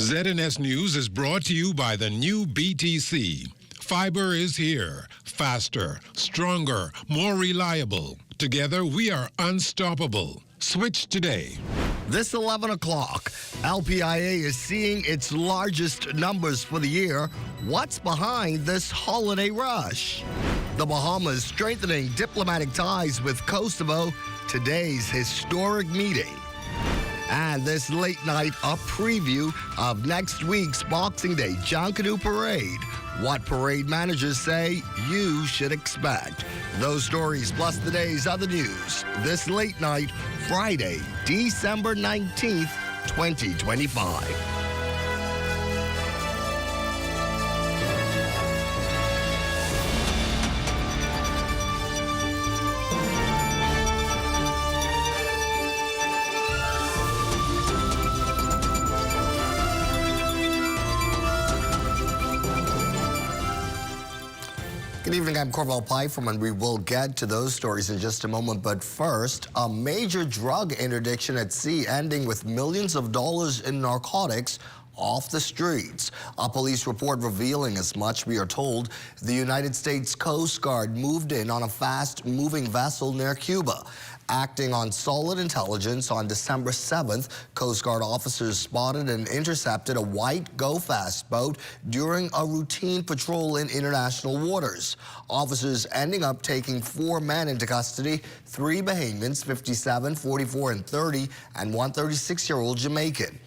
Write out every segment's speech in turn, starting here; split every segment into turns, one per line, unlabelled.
ZNS News is brought to you by the new BTC. Fiber is here. Faster, stronger, more reliable. Together, we are unstoppable. Switch today.
This 11 o'clock, LPIA is seeing its largest numbers for the year. What's behind this holiday rush? The Bahamas strengthening diplomatic ties with Kosovo. Today's historic meeting. And this late night, a preview of next week's Boxing Day Junkanoo Parade. What parade managers say you should expect. Those stories plus the day's other news. This late night, Friday, December 19th, 2025. Good evening, I'm Corval Pfeiffer, and we will get to those stories in just a moment. But first, a major drug interdiction at sea ending with millions of dollars in narcotics off the streets. A police report revealing as much, we are told. The United States Coast Guard moved in on a fast-moving vessel near Cuba. Acting on solid intelligence on December 7th, Coast Guard officers spotted and intercepted a white go-fast boat during a routine patrol in international waters. Officers ending up taking 4 men into custody, 3 Bahamians, 57, 44, and 30, and one 36-year-old Jamaican.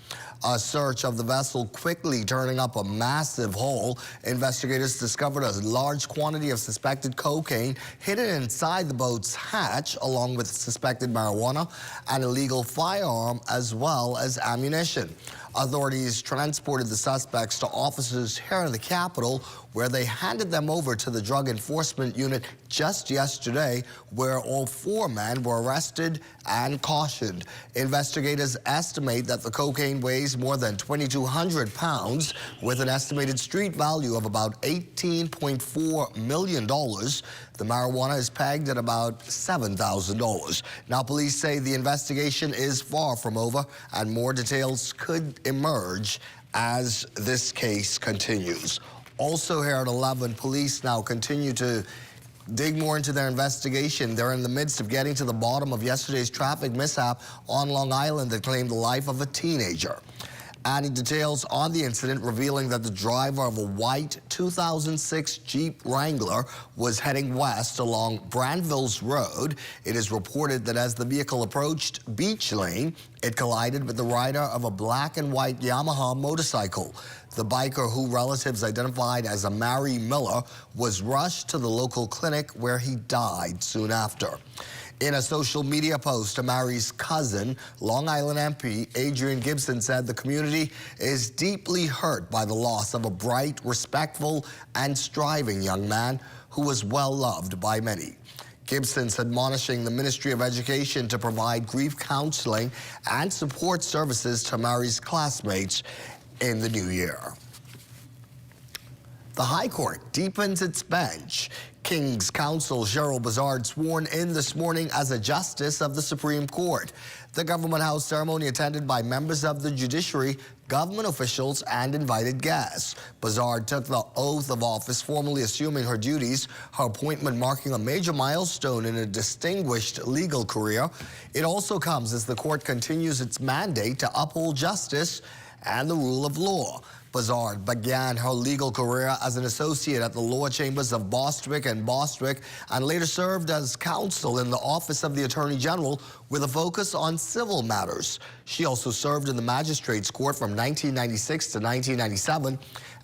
A search of the vessel quickly turning up a massive haul. Investigators discovered a large quantity of suspected cocaine hidden inside the boat's hatch, along with suspected marijuana, an illegal firearm, as well as ammunition. Authorities transported the suspects to officers here in the capital, where they handed them over to the Drug Enforcement Unit just yesterday, where all 4 men were arrested and cautioned. Investigators estimate that the cocaine weighs more than 2,200 pounds, with an estimated street value of about $18.4 million. The marijuana is pegged at about $7,000. Now, police say the investigation is far from over, and more details could emerge as this case continues. Also here at 11, police now continue to dig more into their investigation. They're in the midst of getting to the bottom of yesterday's traffic mishap on Long Island that claimed the life of a teenager. Adding details on the incident, revealing that the driver of a white 2006 Jeep Wrangler was heading west along Brandville's Road. It is reported that as the vehicle approached Beach Lane, it collided with the rider of a black and white Yamaha motorcycle. The biker, who relatives identified as Amari Miller, was rushed to the local clinic where he died soon after. In a social media post, Amari's cousin, Long Island MP Adrian Gibson, said the community is deeply hurt by the loss of a bright, respectful, and striving young man who was well loved by many. Gibson's admonishing the Ministry of Education to provide grief counseling and support services to Amari's classmates in the new year. The High Court deepens its bench. King's Counsel Cheryl Bazard sworn in this morning as a justice of the Supreme Court. The Government House ceremony attended by members of the judiciary, government officials, and invited guests. Bazard took the oath of office, formally assuming her duties, her appointment marking a major milestone in a distinguished legal career. It also comes as the court continues its mandate to uphold justice and the rule of law. Bazard began her legal career as an associate at the lower chambers of Bostwick and Bostwick, and later served as counsel in the Office of the Attorney General with a focus on civil matters. She also served in the Magistrates Court from 1996 to 1997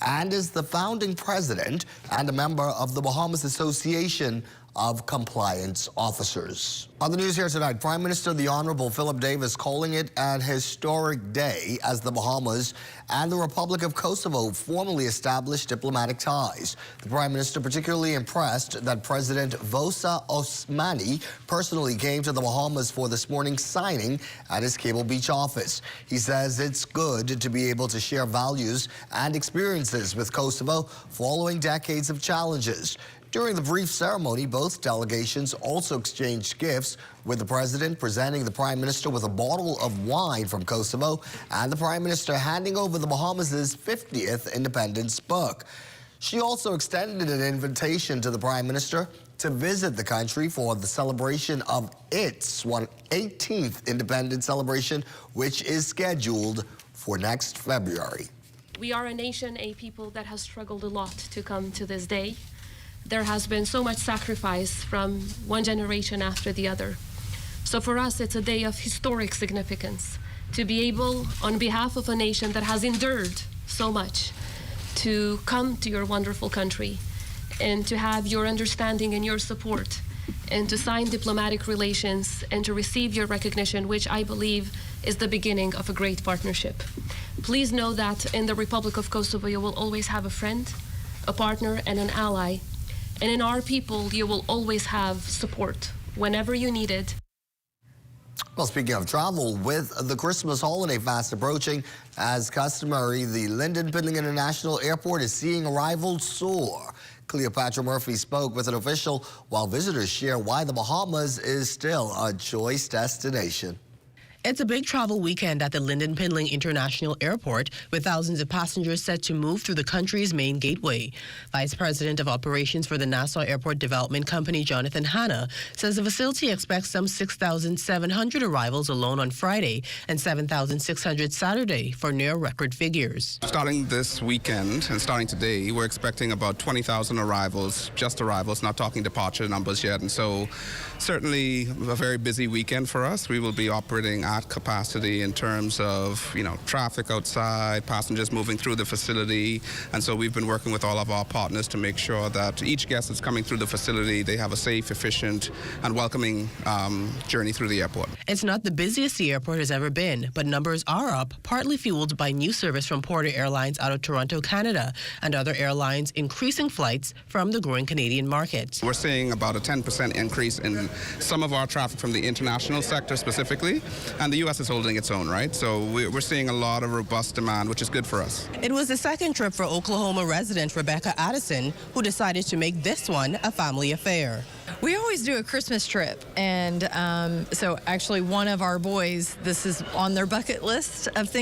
and is the founding president and a member of the Bahamas Association of Compliance Officers. On the news here tonight, Prime Minister the Honorable Philip Davis calling it an historic day as the Bahamas and the Republic of Kosovo formally established diplomatic ties. The Prime Minister particularly impressed that President Vosa Osmani personally came to the Bahamas for this morning's signing at his Cable Beach office. He says it's good to be able to share values and experiences with Kosovo following decades of challenges. During the brief ceremony, both delegations also exchanged gifts, with the president presenting the prime minister with a bottle of wine from Kosovo and the prime minister handing over the Bahamas' 50th independence book. She also extended an invitation to the prime minister to visit the country for the celebration of its 18th independence celebration, which is scheduled for next February.
We are a nation, a people that has struggled a lot to come to this day. There has been so much sacrifice from one generation after the other. So for us, it's a day of historic significance to be able, on behalf of a nation that has endured so much, to come to your wonderful country and to have your understanding and your support and to sign diplomatic relations and to receive your recognition, which I believe is the beginning of a great partnership. Please know that in the Republic of Kosovo, you will always have a friend, a partner, and an ally. And in our people, you will always have support whenever you need it.
Well, speaking of travel, with the Christmas holiday fast approaching, as customary, the Lynden Pindling International Airport is seeing arrivals soar. Cleopatra Murphy spoke with an official while visitors share why the Bahamas is still a choice destination.
It's a big travel weekend at the Lynden Pindling International Airport, with thousands of passengers set to move through the country's main gateway. Vice President of Operations for the Nassau Airport Development Company, Jonathan Hanna, says the facility expects some 6,700 arrivals alone on Friday and 7,600 Saturday for near record figures.
Starting this weekend and starting today, we're expecting about 20,000 arrivals, just arrivals, not talking departure numbers yet. And so certainly a very busy weekend for us. We will be operating at capacity in terms of, traffic outside, passengers moving through the facility. And so we've been working with all of our partners to make sure that each guest that's coming through the facility, they have a safe, efficient, and welcoming journey through the airport.
It's not the busiest the airport has ever been, but numbers are up, partly fueled by new service from Porter Airlines out of Toronto, Canada, and other airlines increasing flights from the growing Canadian market.
We're seeing about a 10% increase in some of our traffic from the international sector specifically, and the U.S. is holding its own, right? So we're seeing a lot of robust demand, which is good for us.
It was the second trip for Oklahoma resident Rebecca Addison, who decided to make this one a family affair.
We always do a Christmas trip, and so actually one of our boys, this is on their bucket list of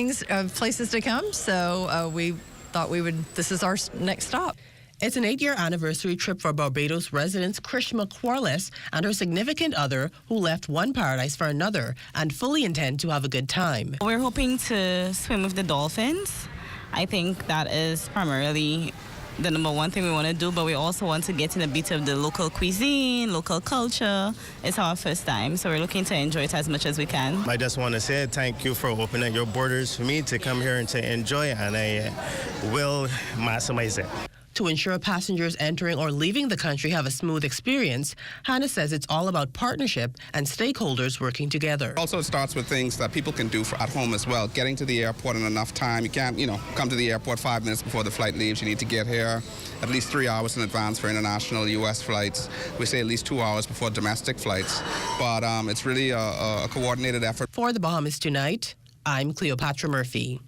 places to come, so we thought this is our next stop.
It's an 8-year anniversary trip for Barbados residents Krishma Quarles and her significant other, who left one paradise for another and fully intend to have a good time.
We're hoping to swim with the dolphins. I think that is primarily the number one thing we want to do, but we also want to get in a bit of the local cuisine, local culture. It's our first time, so we're looking to enjoy it as much as we can.
I just want to say thank you for opening your borders for me to come here and to enjoy, and I will maximize it.
To ensure passengers entering or leaving the country have a smooth experience, Hannah says it's all about partnership and stakeholders working together.
Also, it starts with things that people can do at home as well. Getting to the airport in enough time. You can't, come to the airport 5 minutes before the flight leaves. You need to get here at least 3 hours in advance for international U.S. flights. We say at least 2 hours before domestic flights. But it's really a coordinated effort.
For the Bahamas Tonight, I'm Cleopatra Murphy.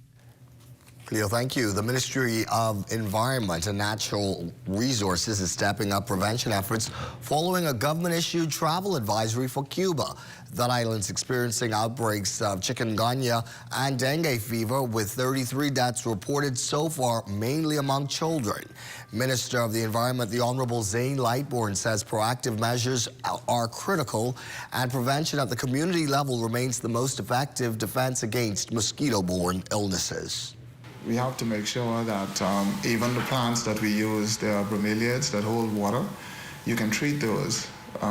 Cleo, thank you. The Ministry of Environment and Natural Resources is stepping up prevention efforts following a government-issued travel advisory for Cuba. That island's experiencing outbreaks of chikungunya and dengue fever, with 33 deaths reported so far, mainly among children. Minister of the Environment, the Honorable Zane Lightbourne, says proactive measures are critical and prevention at the community level remains the most effective defense against mosquito-borne illnesses.
We have to make sure that even the plants that we use, they are bromeliads that hold water. You can treat those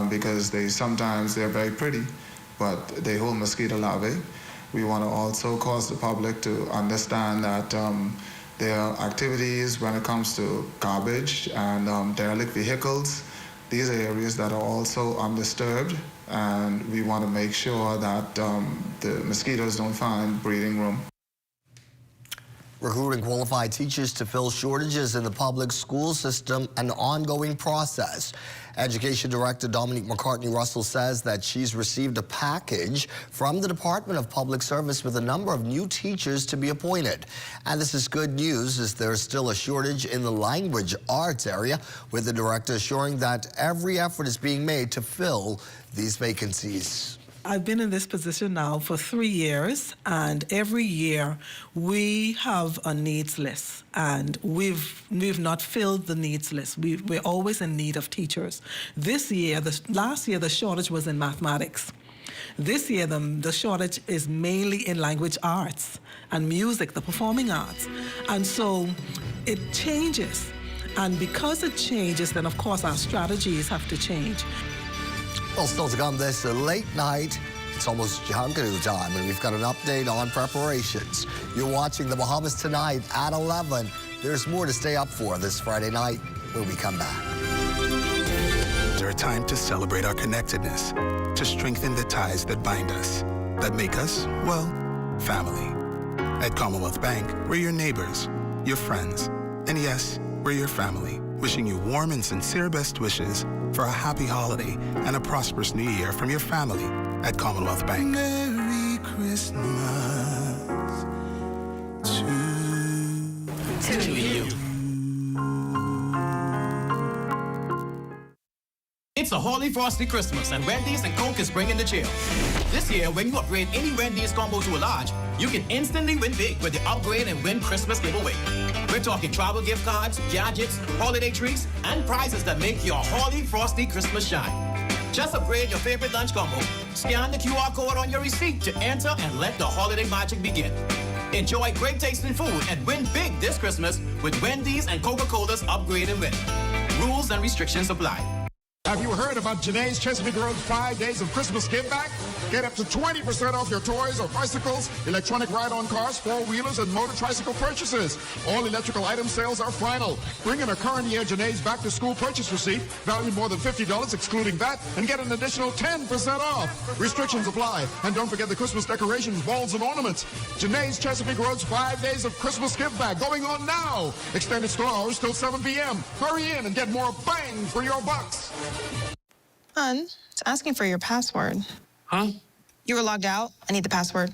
because sometimes they're very pretty, but they hold mosquito larvae. We want to also cause the public to understand that there are activities when it comes to garbage and derelict vehicles. These are areas that are also undisturbed, and we want to make sure that the mosquitoes don't find breeding room.
Recruiting qualified teachers to fill shortages in the public school system an ongoing process. Education Director Dominique McCartney-Russell says that she's received a package from the Department of Public Service with a number of new teachers to be appointed. And this is good news, as there's still a shortage in the language arts area, with the director assuring that every effort is being made to fill these vacancies.
I've been in this position now for 3 years, and every year we have a needs list, and we've not filled the needs list. We're always in need of teachers. Last year, the shortage was in mathematics. This year, the shortage is mainly in language arts and music, the performing arts. And so it changes. And because it changes, then of course our strategies have to change.
Well, still to come this late night. It's almost Junkanoo time, and we've got an update on preparations. You're watching the Bahamas tonight at 11. There's more to stay up for this Friday night when we come back.
It's our time to celebrate our connectedness, to strengthen the ties that bind us, that make us, well, family. At Commonwealth Bank, we're your neighbors, your friends, and yes, we're your family. Wishing you warm and sincere best wishes for a happy holiday and a prosperous new year from your family at Commonwealth Bank.
Merry Christmas to you.
It's a Holy Frosty Christmas, and Wendy's and Coke is bringing the chill. This year, when you upgrade any Wendy's combo to a large, you can instantly win big with the Upgrade and Win Christmas giveaway. We're talking travel gift cards, gadgets, holiday treats, and prizes that make your Holy Frosty Christmas shine. Just upgrade your favorite lunch combo, scan the QR code on your receipt to enter, and let the holiday magic begin. Enjoy great tasting food and win big this Christmas with Wendy's and Coca-Cola's Upgrade and Win. Rules and restrictions apply.
Have you heard about Janae's Chesapeake Road's 5 days of Christmas give back? Get up to 20% off your toys or bicycles, electronic ride-on cars, four-wheelers, and motor tricycle purchases. All electrical item sales are final. Bring in a current year Janae's back-to-school purchase receipt, valued more than $50, excluding that, and get an additional 10% off. Restrictions apply. And don't forget the Christmas decorations, balls, and ornaments. Janae's Chesapeake Road's 5 days of Christmas give back going on now. Extended store hours till 7 p.m. Hurry in and get more bang for your bucks.
Hun, it's asking for your password.
Huh?
You were logged out. I need the password.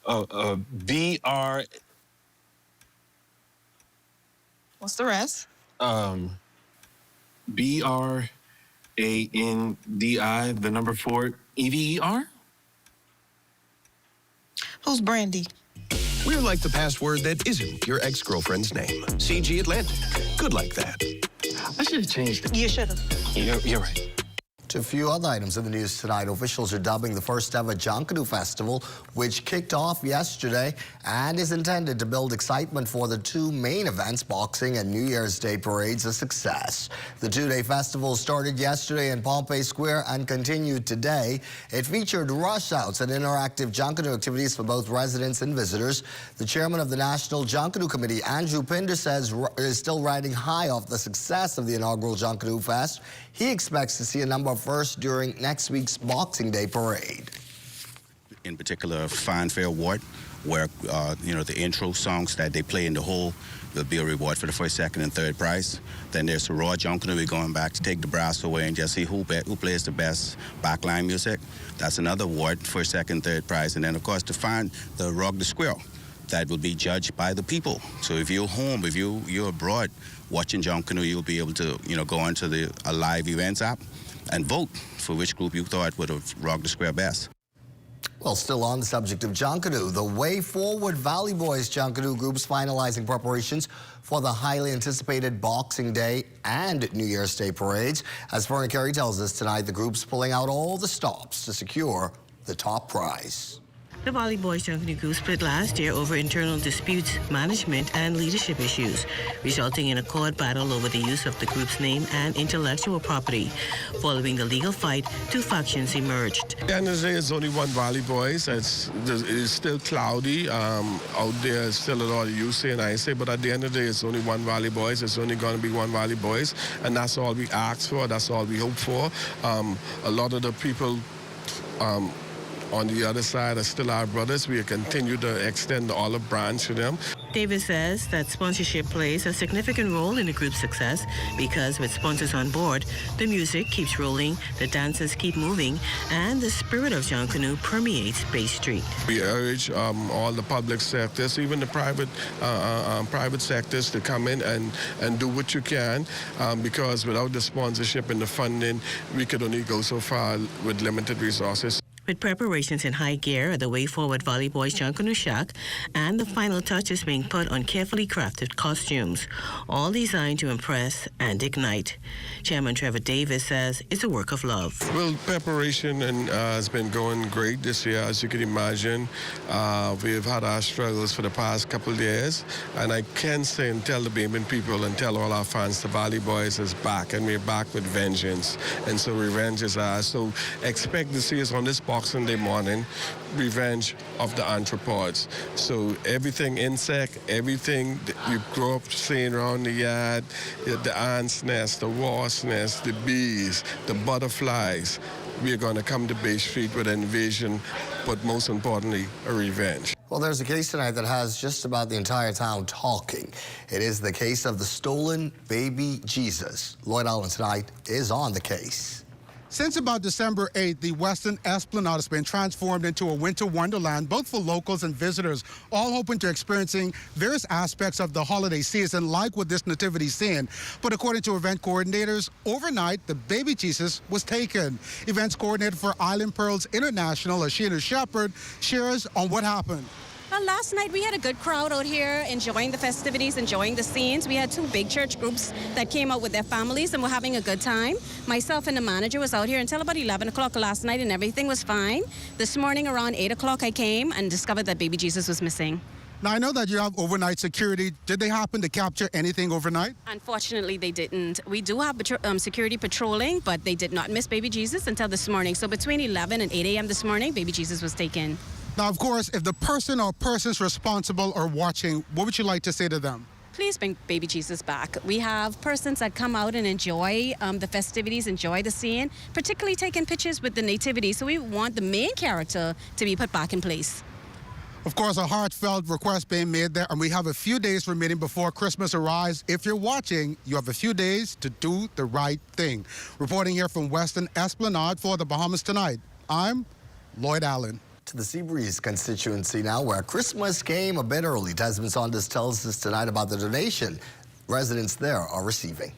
BR.
What's the rest?
BRANDI, the number 4, EVER?
Who's Brandy?
We're like the password that isn't your ex-girlfriend's name. CG Atlantic. Good like that.
I should have changed it.
You should have.
You're right.
To a few other items in the news tonight, officials are dubbing the first ever Junkanoo Festival, which kicked off yesterday and is intended to build excitement for the two main events, boxing and New Year's Day parades, a success. The two-day festival started yesterday in Pompey Square and continued today. It featured rush outs and interactive Junkanoo activities for both residents and visitors. The chairman of the National Junkanoo Committee, Andrew Pinder, says is still riding high off the success of the inaugural Junkanoo Fest. He expects to see a number of firsts during next week's Boxing Day parade.
In particular, Fanfare Award, where the intro songs that they play in the whole will be a reward for the first, second, and third prize. Then there's the Raw Junkanoo. We're going back to take the brass away and just see who plays the best backline music. That's another award, first, second, third prize. And then, of course, to find the Rock the Squirrel. That will be judged by the people. So if you're home, if you're abroad watching Junkanoo, you'll be able to go onto the live events app and vote for which group you thought would have rocked the square best.
Well, still on the subject of Junkanoo, the Way Forward Valley Boys Junkanoo group's finalizing preparations for the highly anticipated Boxing Day and New Year's Day parades. As Verna Carey tells us tonight, the group's pulling out all the stops to secure the top prize.
The Valley Boys Junkanoo Group split last year over internal disputes, management, and leadership issues, resulting in a court battle over the use of the group's name and intellectual property. Following the legal fight, two factions emerged.
At the end of the day, it's only one Valley Boys. It's still cloudy. Out there, it's still a lot of you say and I say, but at the end of the day, it's only one Valley Boys. It's only going to be one Valley Boys, and that's all we ask for. That's all we hope for. A lot of the people On the other side are still our brothers. We continue to extend the olive branch to them.
Davis says that sponsorship plays a significant role in the group's success because with sponsors on board, the music keeps rolling, the dancers keep moving, and the spirit of Junkanoo permeates Bay Street.
We urge all the public sectors, even the private sectors, to come in and do what you can because without the sponsorship and the funding, we could only go so far with limited resources.
With preparations in high gear at the Way Forward Valley Boys Junkanoo Shack, and the final touches being put on carefully crafted costumes, all designed to impress and ignite. Chairman Trevor Davis says it's a work of love.
Well, preparation has been going great this year, as you can imagine. We've had our struggles for the past couple of years, and I can say and tell the Bayman people and tell all our fans, the Valley Boys is back, and we're back with vengeance. And so revenge is ours. So expect to see us on this Boxing Day morning, revenge of the anthropods. So everything insect, everything that you grow up seeing around the yard, the ants' nest, the wasp nest, the bees, the butterflies, we're going to come to Bay Street with an invasion, but most importantly, a revenge.
Well, there's a case tonight that has just about the entire town talking. It is the case of the stolen baby Jesus. Lloyd Allen tonight is on the case.
Since about December 8th, the Western Esplanade has been transformed into a winter wonderland, both for locals and visitors, all hoping to experiencing various aspects of the holiday season, like with this nativity scene. But according to event coordinators, overnight, the baby Jesus was taken. Events coordinator for Island Pearls International, Ashina Shepard, shares on what happened.
Well, last night we had a good crowd out here enjoying the festivities, enjoying the scenes. We had two big church groups that came out with their families and were having a good time. Myself and the manager was out here until about 11 o'clock last night and everything was fine. This morning around 8 o'clock I came and discovered that baby Jesus was missing.
Now, I know that you have overnight security. Did they happen to capture anything overnight?
Unfortunately, they didn't. We do have security patrolling, but they did not miss baby Jesus until this morning. So between 11 and 8 a.m. this morning, baby Jesus was taken.
Now, of course, if the person or persons responsible are watching, what would you like to say to them?
Please bring baby Jesus back. We have persons that come out and enjoy the festivities, enjoy the scene, particularly taking pictures with the nativity. So we want the main character to be put back in place.
Of course, a heartfelt request being made there, and we have a few days remaining before Christmas arrives. If you're watching, you have a few days to do the right thing. Reporting here from Western Esplanade for the Bahamas Tonight, I'm Lloyd Allen.
To the Seabreeze constituency now, where Christmas came a bit early. Desmond Saunders tells us tonight about the donation residents there are receiving.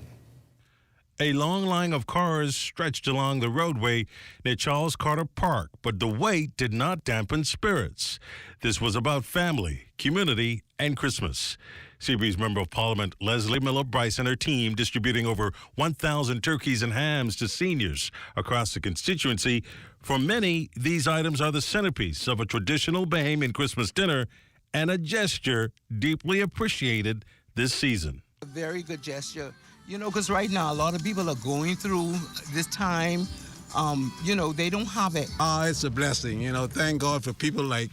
A long line of cars stretched along the roadway near Charles Carter Park, but the wait did not dampen spirits. This was about family, community, and Christmas. Seabreeze Member of Parliament Leslie Miller Bryce and her team distributing over 1,000 turkeys and hams to seniors across the constituency. For many, these items are the centerpiece of a traditional Bahamian Christmas dinner and a gesture deeply appreciated this season.
A very good gesture, you know, because right now a lot of people are going through this time. You know, they don't have it.
It's a blessing, you know. Thank God for people like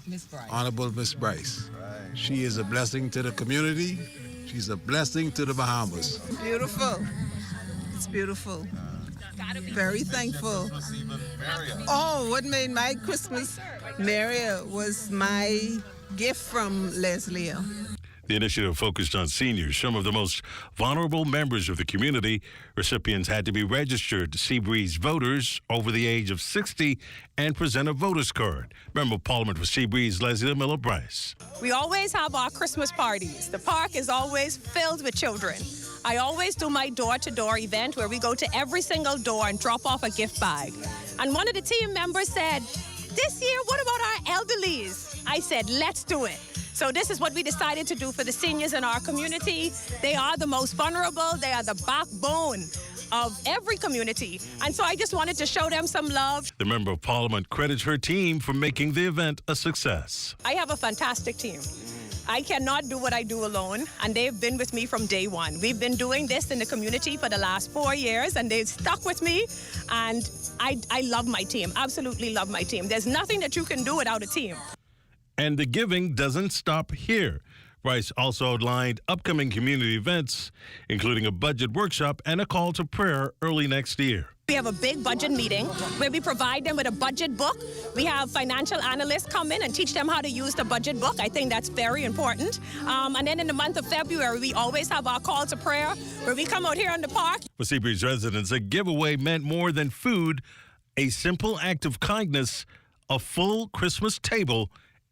Miss Bryce.
Honorable Miss Bryce. She is a blessing to the community. She's a blessing to the Bahamas.
Beautiful. It's beautiful. Very thankful. Oh, what made my Christmas merrier was my gift from Leslie.
The initiative focused on seniors, some of the most vulnerable members of the community. Recipients had to be registered Seabreeze voters over the age of 60 and present a voter's card. Member of Parliament for Seabreeze, Leslie Miller Bryce.
We always have our Christmas parties. The park is always filled with children. I always do my door-to-door event where we go to every single door and drop off a gift bag. And one of the team members said, "This year, what about our elderlies?" I said, "Let's do it." So this is what we decided to do for the seniors in our community. They are the most vulnerable. They are the backbone of every community. And so I just wanted to show them some love.
The Member of Parliament credits her team for making the event a success.
I have a fantastic team. I cannot do what I do alone, and they've been with me from day one. We've been doing this in the community for the last 4 years, and they've stuck with me, and I love my team, absolutely love my team. There's nothing that you can do without a team.
And the giving doesn't stop here. Bryce also outlined upcoming community events, including a budget workshop and a call to prayer early next year.
We have a big budget meeting where we provide them with a budget book. We have financial analysts come in and teach them how to use the budget book. I think that's very important. And then in the month of February, we always have our call to prayer where we come out here in the park.
For Seabreeze residents, a giveaway meant more than food, a simple act of kindness, a full Christmas table,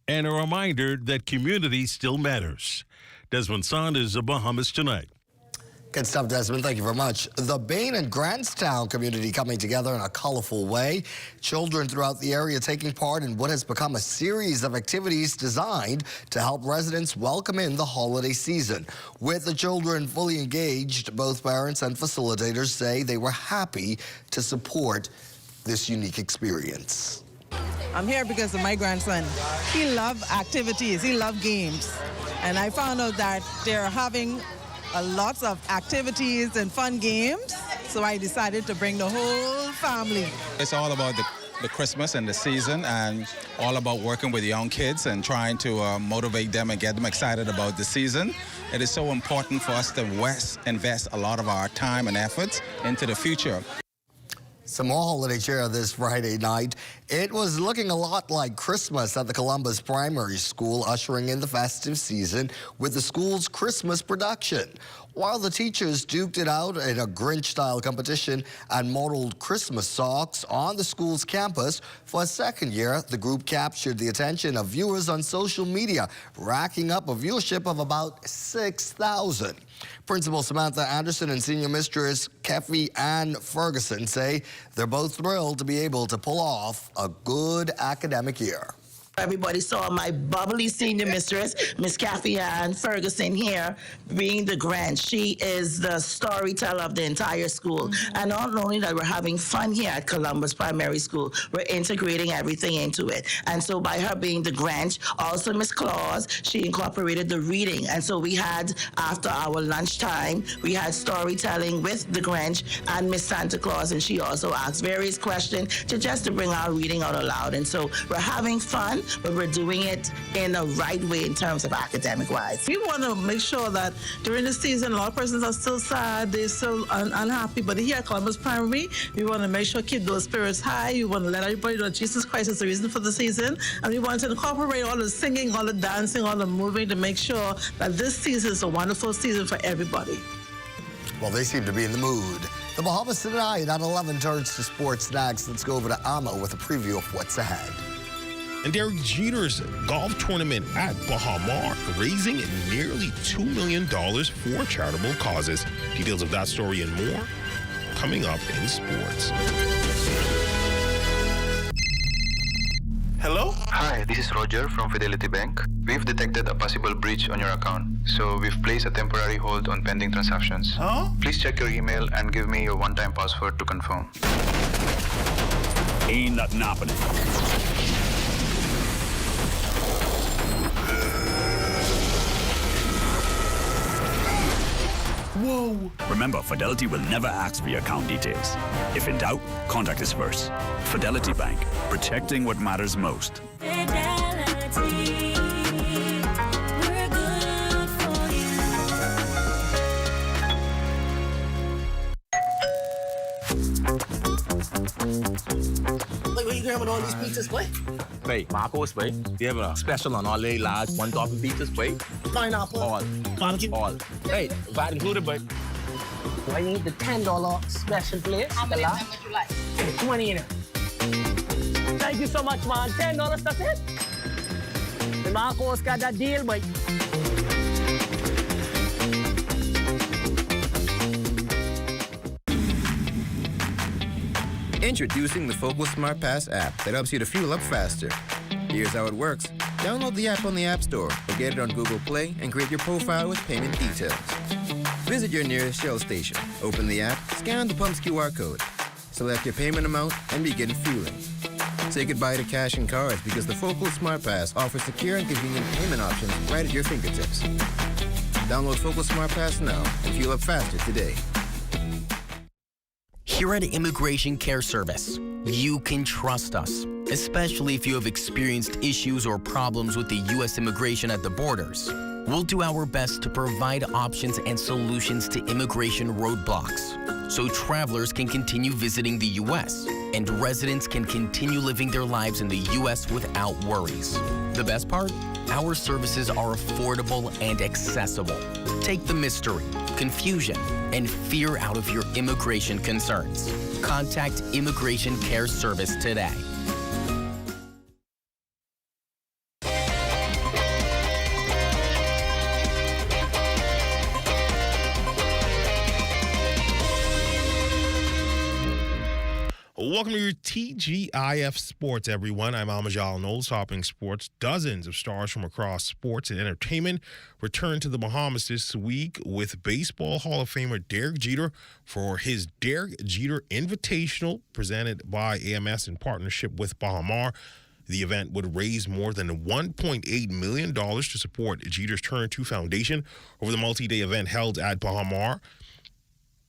and a reminder that community still matters. Desmond Saunders of Bahamas Tonight.
Good stuff, Desmond. Thank you very much. The Bain and Grantstown community coming together in a colorful way. Children throughout the area taking part in what has become a series of activities designed to help residents welcome in the holiday season. With the children fully engaged, both parents and facilitators say they were happy to support this unique experience.
I'm here because of my grandson. He loves activities, he loves games. And I found out that they're having lots of activities and fun games, so I decided to bring the whole family.
It's all about the Christmas and the season, and all about working with young kids and trying to motivate them and get them excited about the season. It is so important for us to invest a lot of our time and efforts into the future.
Some more holiday cheer this Friday night. It was looking a lot like Christmas at the Columbus Primary School, ushering in the festive season with the school's Christmas production. While the teachers duked it out in a Grinch-style competition and modeled Christmas socks on the school's campus, for a second year, the group captured the attention of viewers on social media, racking up a viewership of about 6,000. Principal Samantha Anderson and Senior Mistress Keffy Ann Ferguson say they're both thrilled to be able to pull off a good academic year.
Everybody saw my bubbly senior mistress, Miss Kathy Ann Ferguson, here being the Grinch. She is the storyteller of the entire school. And not only that we're having fun here at Columbus Primary School, we're integrating everything into it. And so by her being the Grinch, also Miss Claus, she incorporated the reading. And so we had, after our lunchtime, we had storytelling with the Grinch and Miss Santa Claus, and she also asked various questions to bring our reading out aloud. And so we're having fun, but we're doing it in the right way in terms of academic-wise.
We want to make sure that during the season, a lot of persons are still sad, they're still unhappy, but here at Columbus Primary, we want to make sure keep those spirits high. We want to let everybody know Jesus Christ is the reason for the season, and we want to incorporate all the singing, all the dancing, all the moving to make sure that this season is a wonderful season for everybody.
Well, they seem to be in the mood. The Bahamas tonight at 11 turns to sports next. Let's go over to Amma with a preview of what's ahead.
And Derek Jeter's golf tournament at Bahamas, raising nearly $2 million for charitable causes. Details of that story and more coming up in sports.
Hello? Hi, this is Roger from Fidelity Bank. We've detected a possible breach on your account, so we've placed a temporary hold on pending transactions. Huh? Please check your email and give me your one-time password to confirm.
Ain't nothing happening. Whoa! Remember, Fidelity will never ask for your account details. If in doubt, contact us first. Fidelity Bank, protecting what matters most.
Fidelity, we're good for you.
Like, what you grabbing all these pizzas, boy?
Wait, Marcos, wait. We have a special on all the large one-topping pizzas, wait.
Pineapple.
All.
Barbecue.
All. Hey, VAT included, but
I need the $10 special plate.
How many would you like?
20 in it. Thank you so much, man. $10, that's it. The Marcos got that deal, boy.
Introducing the Focal Smart Pass app that helps you to fuel up faster. Here's how it works. Download the app on the App Store or get it on Google Play and create your profile with payment details. Visit your nearest Shell station, open the app, scan the pump's QR code, select your payment amount, and begin fueling. Say goodbye to cash and cards because the Focal Smart Pass offers secure and convenient payment options right at your fingertips. Download Focal Smart Pass now and fuel up faster today.
Here at Immigration Care Service, you can trust us, especially if you have experienced issues or problems with the U.S. immigration at the borders. We'll do our best to provide options and solutions to immigration roadblocks. so travelers can continue visiting the U.S. and residents can continue living their lives in the U.S. without worries. The best part? Our services are affordable and accessible. Take the mystery, confusion, and fear out of your immigration concerns. Contact Immigration Care Service today.
Welcome to your TGIF Sports, everyone. I'm Almajal Knowles, topping sports. Dozens of stars from across sports and entertainment return to the Bahamas this week with Baseball Hall of Famer Derek Jeter for his Derek Jeter Invitational, presented by AMS in partnership with Bahamas. The event would raise more than $1.8 million to support Jeter's Turn 2 Foundation over the multi-day event held at Bahamas.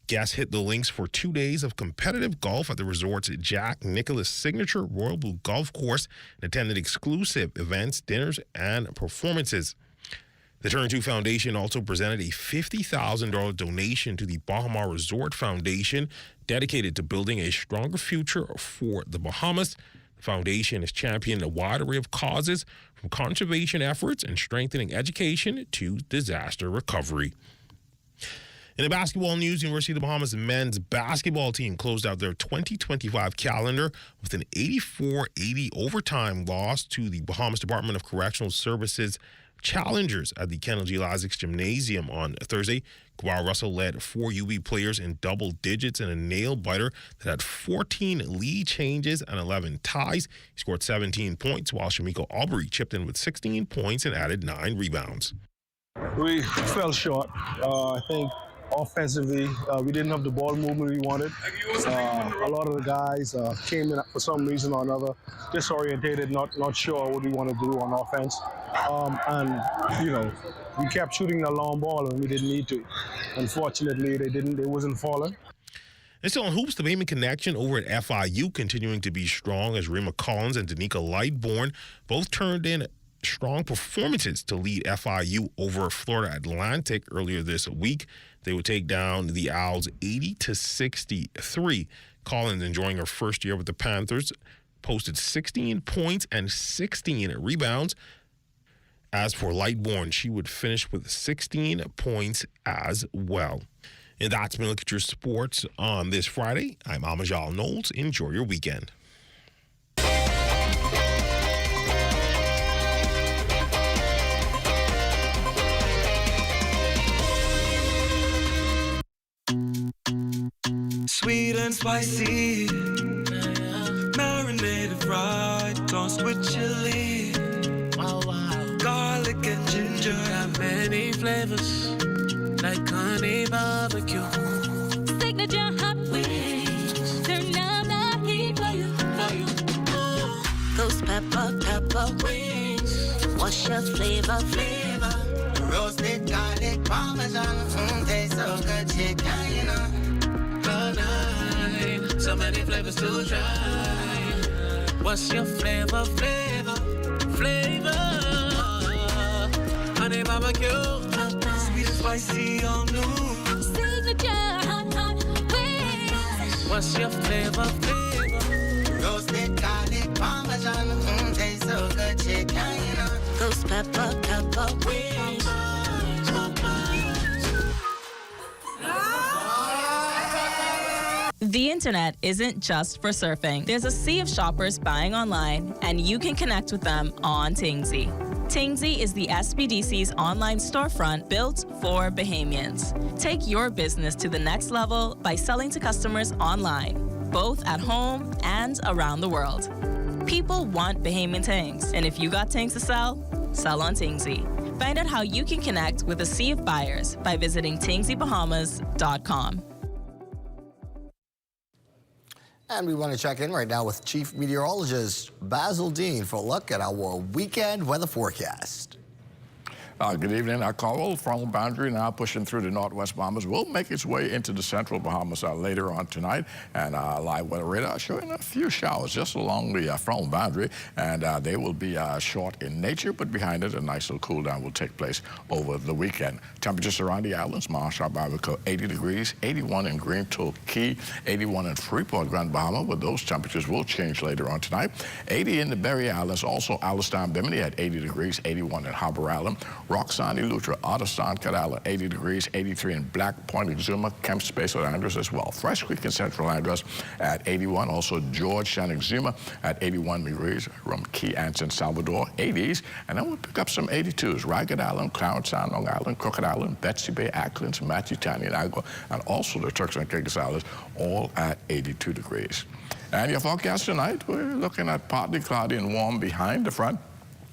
Guests hit the links for 2 days of competitive golf at the resort's Jack Nicklaus Signature Royal Blue Golf Course and attended exclusive events, dinners, and performances. The Turn 2 Foundation also presented a $50,000 donation to the Bahamas Resort Foundation, dedicated to building a stronger future for the Bahamas. The foundation has championed a wide array of causes, from conservation efforts and strengthening education to disaster recovery. In the basketball news, University of the Bahamas men's basketball team closed out their 2025 calendar with an 84-80 overtime loss to the Bahamas Department of Correctional Services Challengers at the Kennel G. Lazick's Gymnasium on Thursday. Kawhi Russell led 4 UB players in double digits in a nail-biter that had 14 lead changes and 11 ties. He scored 17 points, while Shamiko Aubrey chipped in with 16 points and added 9 rebounds.
We fell short. I think offensively, we didn't have the ball movement we wanted. A lot of the guys came in for some reason or another, disorientated, not sure what we want to do on offense. And, we kept shooting the long ball when we didn't need to. Unfortunately, they wasn't falling.
And still on hoops, the Bayman connection over at FIU continuing to be strong as Rima Collins and Danica Lightbourne both turned in strong performances to lead FIU over Florida Atlantic earlier this week. They would take down the Owls 80-63. Collins, enjoying her first year with the Panthers, posted 16 points and 16 rebounds. As for Lightbourne, she would finish with 16 points as well. And that's been a look at your sports on this Friday. I'm Amajal Knowles. Enjoy your weekend.
Sweet and spicy, marinated right, tossed with chili, garlic and ginger, got many flavors, like honey barbecue.
Signature hot wings, turn down the heat for you.
Those pepper wings, what's your flavor? Roasted garlic parmesan, taste so good, chicken.
So many flavors to try. What's your flavor? Honey barbecue, sweet and spicy, all new.
Signature hot wings.
What's your flavor? Roasted garlic parmesan, taste so good, chicken. Those pepper wings.
The internet isn't just for surfing. There's a sea of shoppers buying online, and you can connect with them on Tingsy. Tingsy is the SBDC's online storefront built for Bahamians. Take your business to the next level by selling to customers online, both at home and around the world. People want Bahamian things, and if you got things to sell, sell on Tingsy. Find out how you can connect with a sea of buyers by visiting TingsyBahamas.com.
And we want to check in right now with Chief Meteorologist Basil Dean for a look at our weekend weather forecast.
Good evening. Our cold front boundary now pushing through the northwest Bahamas will make its way into the central Bahamas later on tonight. And live weather radar showing a few showers just along the front boundary. And they will be short in nature, but behind it, a nice little cool down will take place over the weekend. Temperatures around the islands, Marshall, Barbacoa, 80 degrees, 81 in Greentook Key, 81 in Freeport, Grand Bahama, but those temperatures will change later on tonight. 80 in the Berry Islands, also Alistown, Bimini at 80 degrees, 81 in Harbour Island. Roxanne, Lutra, Otterstown, Cat Island, 80 degrees, 83 in Black Point, Exuma, Kemp Space at Andros as well. Fresh Creek in Central Andros at 81. Also Georgetown, Exuma at 81 degrees. From Key Anson, Salvador, 80s. And then we'll pick up some 82s. Ragged Island, Clarence Sound, Long Island, Crooked Island, Betsy Bay, Acklands, Matthew Town, Agua, and also the Turks and Caicos Islands, all at 82 degrees. And your forecast tonight, we're looking at partly cloudy and warm behind the front.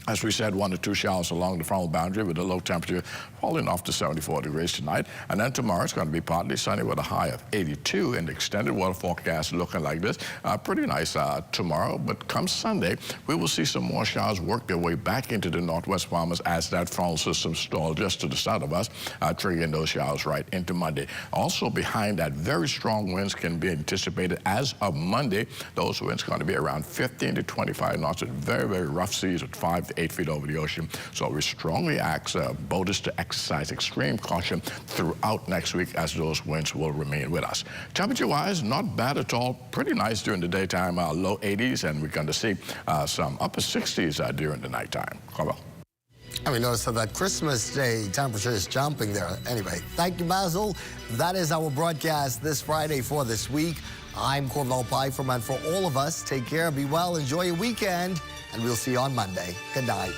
As we said, 1 to 2 showers along the frontal boundary with a low temperature falling off to 74 degrees tonight. And then tomorrow it's going to be partly sunny with a high of 82. And the extended weather forecast looking like this. Pretty nice tomorrow, but come Sunday, we will see some more showers work their way back into the northwest Bahamas as that frontal system stalls just to the south of us, triggering those showers right into Monday. Also behind that, very strong winds can be anticipated as of Monday. Those winds are going to be around 15 to 25 knots at very, very rough seas at 5 to 8 feet over the ocean. So we strongly ask boaters to exercise extreme caution throughout next week as those winds will remain with us. Temperature-wise, not bad at all. Pretty nice during the daytime, low 80s, and we're going to see some upper 60s during the nighttime. Carvel.
And we noticed that Christmas Day temperature is jumping there. Anyway, thank you, Basil. That is our broadcast this Friday for this week. I'm Corval Pfeiffer, and for all of us, take care, be well, enjoy your weekend, and we'll see you on Monday. Good night.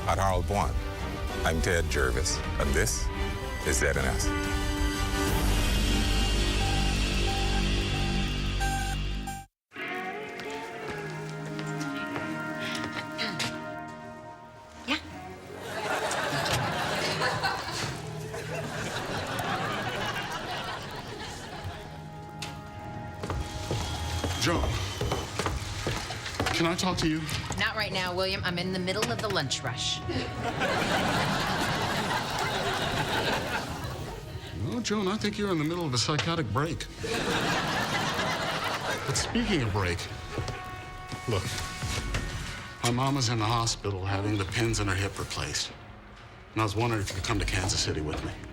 At Harold One, I'm Ted Jervis, and this is ZNS.
Joe, can I talk to you?
Not right now, William. I'm in the middle of the lunch rush.
Well, Joan, I think you're in the middle of a psychotic break. But speaking of break, look, my mama's in the hospital having the pins in her hip replaced. And I was wondering if you could come to Kansas City with me.